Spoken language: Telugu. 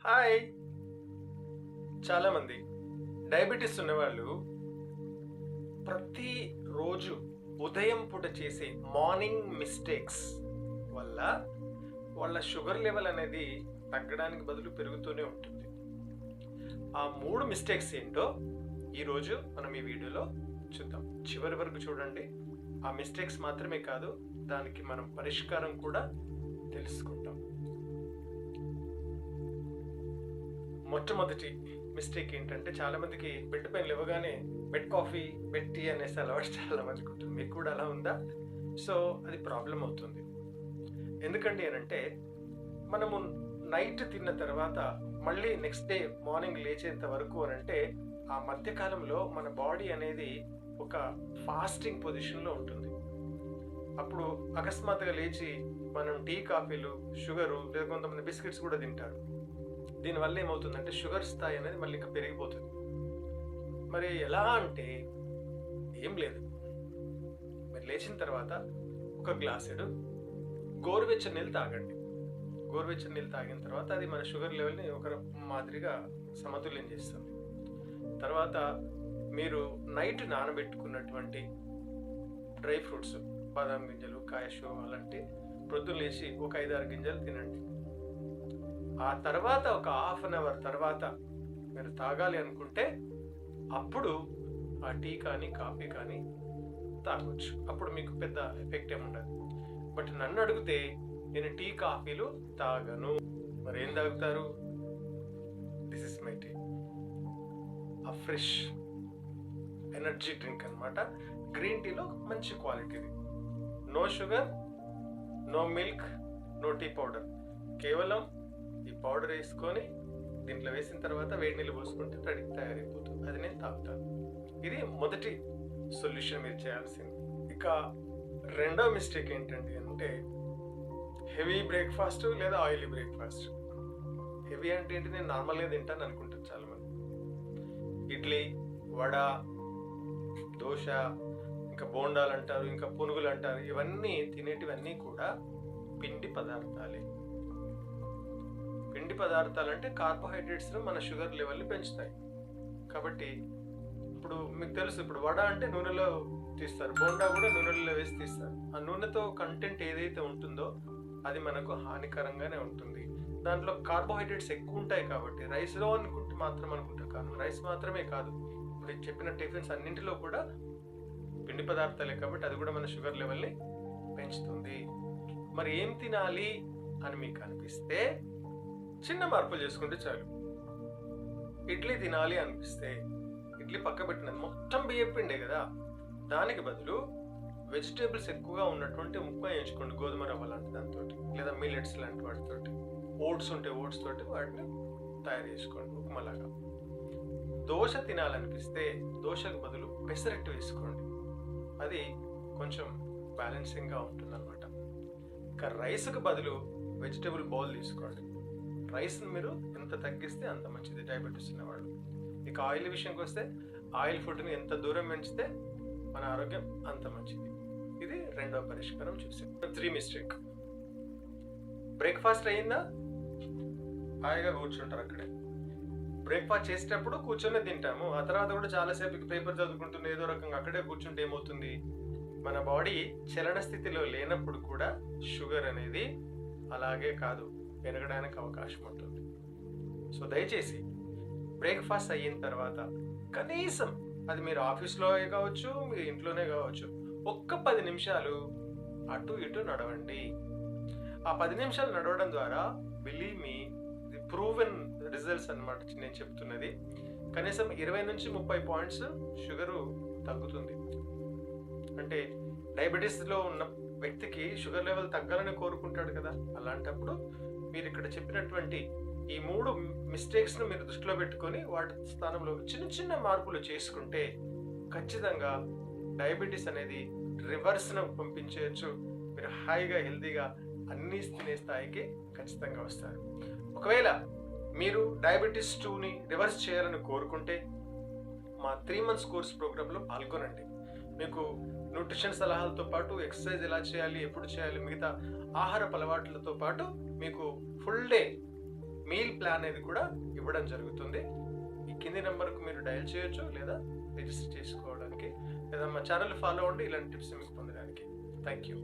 హాయ్! చాలామంది డయాబెటీస్ ఉన్నవాళ్ళు ప్రతిరోజు ఉదయం పూట చేసే మార్నింగ్ మిస్టేక్స్ వల్ల వాళ్ళ షుగర్ లెవెల్ అనేది తగ్గడానికి బదులు పెరుగుతూనే ఉంటుంది. ఆ 3 మిస్టేక్స్ ఏంటో ఈరోజు మనం ఈ వీడియోలో చూద్దాం. చివరి వరకు చూడండి. ఆ మిస్టేక్స్ మాత్రమే కాదు, దానికి మనం పరిష్కారం కూడా తెలుసుకుంటాం. మొట్టమొదటి మిస్టేక్ ఏంటంటే, చాలామందికి బెడ్ పైన లేవగానే బెడ్ కాఫీ, బెడ్ టీ అనేసి అలవాటు చాలా మందికి ఉంటుంది. మీకు కూడా అలా ఉందా? సో అది ప్రాబ్లం అవుతుంది. ఎందుకండి అనంటే, మనము నైట్ తిన్న తర్వాత మళ్ళీ నెక్స్ట్ డే మార్నింగ్ లేచేంత వరకు అనంటే, ఆ మధ్యకాలంలో మన బాడీ అనేది ఒక ఫాస్టింగ్ పొజిషన్లో ఉంటుంది. అప్పుడు అకస్మాత్తుగా లేచి మనం టీ, కాఫీలు, షుగరు లేదా కొంతమంది బిస్కెట్స్ కూడా తింటారు. దీనివల్ల ఏమవుతుందంటే షుగర్ స్థాయి అనేది మళ్ళీ ఇంకా పెరిగిపోతుంది. మరి ఎలా అంటే ఏం లేదు, మీరు లేచిన తర్వాత ఒక గ్లాసుడు గోరువెచ్చని నీళ్ళు తాగండి. గోరువెచ్చని నీళ్ళు తాగిన తర్వాత అది మన షుగర్ లెవెల్ని ఒక మాదిరిగా సమతుల్యం చేస్తుంది. తర్వాత మీరు నైట్ నానబెట్టుకున్నటువంటి డ్రై ఫ్రూట్స్, బాదాం గింజలు, కాయషు అలాంటి ప్రొద్దున లేచి ఒక 5-6 గింజలు తినండి. ఆ తర్వాత ఒక హాఫ్ అన్ అవర్ తర్వాత మీరు తాగాలి అనుకుంటే అప్పుడు ఆ టీ కానీ కాఫీ కానీ తాగొచ్చు. అప్పుడు మీకు పెద్ద ఎఫెక్ట్ ఏముండదు. బట్ నన్ను అడిగితే నేను టీ కాఫీలు తాగను. మరి ఏం తాగుతారు? This is my tea. ఆ ఫ్రెష్ ఎనర్జీ డ్రింక్ అనమాట. గ్రీన్ టీలో మంచి క్వాలిటీది. No sugar, no milk, no tea powder. కేవలం ఈ పౌడర్ వేసుకొని దీంట్లో వేసిన తర్వాత వేడి నీళ్ళు పోసుకుంటే రెడీ తయారైపోతుంది. అది నేను తాగుతాను. ఇది మొదటి సొల్యూషన్ మీరు చేయాల్సింది. ఇక రెండో మిస్టేక్ ఏంటండి అంటే, హెవీ బ్రేక్ఫాస్ట్ లేదా ఆయిలీ బ్రేక్ఫాస్ట్. హెవీ అంటే ఏంటి? నేను నార్మల్గా తింటాను అనుకుంటాను చాలామంది. ఇడ్లీ, వడ, దోశ, ఇంకా బోండాలు అంటారు, ఇంకా పునుగులు అంటారు. ఇవన్నీ తినేటివన్నీ కూడా పిండి పదార్థాలే. పిండి పదార్థాలు అంటే కార్బోహైడ్రేట్స్ మన షుగర్ లెవెల్ని పెంచుతాయి. కాబట్టి ఇప్పుడు మీకు తెలుసు, ఇప్పుడు వడ అంటే నూనెలో తీస్తారు, బోండా కూడా నూనెలో వేసి తీస్తారు. ఆ నూనెతో కంటెంట్ ఏదైతే ఉంటుందో అది మనకు హానికరంగానే ఉంటుంది. దాంట్లో కార్బోహైడ్రేట్స్ ఎక్కువ ఉంటాయి. కాబట్టి రైస్లో అనుకుంటారు కాదు, రైస్ మాత్రమే కాదు, ఇప్పుడు చెప్పిన టిఫిన్స్ అన్నింటిలో కూడా పిండి పదార్థాలే. కాబట్టి అది కూడా మన షుగర్ లెవెల్ని పెంచుతుంది. మరి ఏం తినాలి అని మీకు అనిపిస్తే చిన్న మార్పులు చేసుకుంటే చాలు. ఇడ్లీ తినాలి అనిపిస్తే ఇడ్లీ పక్క పెట్టినది మొత్తం బియ్యం పిండే కదా, దానికి బదులు వెజిటేబుల్స్ ఎక్కువగా ఉన్నటువంటి ముక్క వేయించుకోండి. గోధుమ రవ్వ లాంటి దాంతో, లేదా మిల్లెట్స్ లాంటి వాటితోటి, ఓట్స్ ఉంటే ఓట్స్ తోటి వాటిని తయారు చేసుకోండి ఉప్మాలాగా. దోశ తినాలనిపిస్తే దోశకు బదులు పెసరట్టు వేసుకోండి. అది కొంచెం బ్యాలెన్సింగ్గా ఉంటుంది అనమాట. ఇంకా రైస్కు బదులు వెజిటేబుల్ బౌల్ తీసుకోండి. రైస్ని మీరు ఎంత తగ్గిస్తే అంత మంచిది డయాబెటీస్ ఉన్నవాళ్ళు. ఇక ఆయిల్ విషయంకి వస్తే ఆయిల్ ఫుడ్ని ఎంత దూరం పెంచితే మన ఆరోగ్యం అంత మంచిది. ఇది రెండవ పరిష్కారం. చూసాం. 3 మిస్టేక్. బ్రేక్ఫాస్ట్ అయ్యిందా? హాయిగా కూర్చుంటారు అక్కడే. బ్రేక్ఫాస్ట్ చేసేటప్పుడు కూర్చొని తింటాము. ఆ తర్వాత కూడా చాలాసేపు పేపర్ చదువుకుంటుంది ఏదో రకంగా అక్కడే కూర్చుంటే ఏమవుతుంది? మన బాడీ చలన స్థితిలో లేనప్పుడు కూడా షుగర్ అనేది అలాగే కాదు, పెరగడానికి అవకాశం ఉంటుంది. సో దయచేసి బ్రేక్ఫాస్ట్ అయిన తర్వాత కనీసం, అది మీరు ఆఫీస్లో కావచ్చు, మీ ఇంట్లోనే కావచ్చు, ఒక్క 10 నిమిషాలు అటు ఇటు నడవండి. ఆ 10 నిమిషాలు నడవడం ద్వారా believe me, the proven results అనమాట నేను చెప్తున్నది. కనీసం 20-30 పాయింట్స్ షుగరు తగ్గుతుంది. అంటే డయాబెటీస్లో ఉన్న వ్యక్తికి షుగర్ లెవెల్ తగ్గాలని కోరుకుంటాడు కదా. అలాంటప్పుడు మీరు ఇక్కడ చెప్పినటువంటి ఈ 3 మిస్టేక్స్ను మీరు దృష్టిలో పెట్టుకొని వాటి స్థానంలో చిన్న చిన్న మార్పులు చేసుకుంటే ఖచ్చితంగా డయాబెటీస్ అనేది రివర్స్ను పంపించవచ్చు. మీరు హాయిగా హెల్తీగా అన్నీ తినే స్థాయికి ఖచ్చితంగా వస్తారు. ఒకవేళ మీరు డయాబెటీస్ 2ని రివర్స్ చేయాలని కోరుకుంటే మా 3 months కోర్స్ ప్రోగ్రాంలో పాల్గొనండి. మీకు న్యూట్రిషన్ సలహాలతో పాటు ఎక్సర్సైజ్ ఎలా చేయాలి, ఎప్పుడు చేయాలి, మిగతా ఆహారపు అలవాట్లతో పాటు మీకు ఫుల్ డే మీల్ ప్లాన్ అనేది కూడా ఇవ్వడం జరుగుతుంది. ఈ కింది నెంబర్కు మీరు డయల్ చేయొచ్చు లేదా రిజిస్టర్ చేసుకోవడానికి, లేదా మా ఛానల్ ఫాలో అవ్వండి ఇలాంటి టిప్స్ మీకు పొందడానికి. Thank you.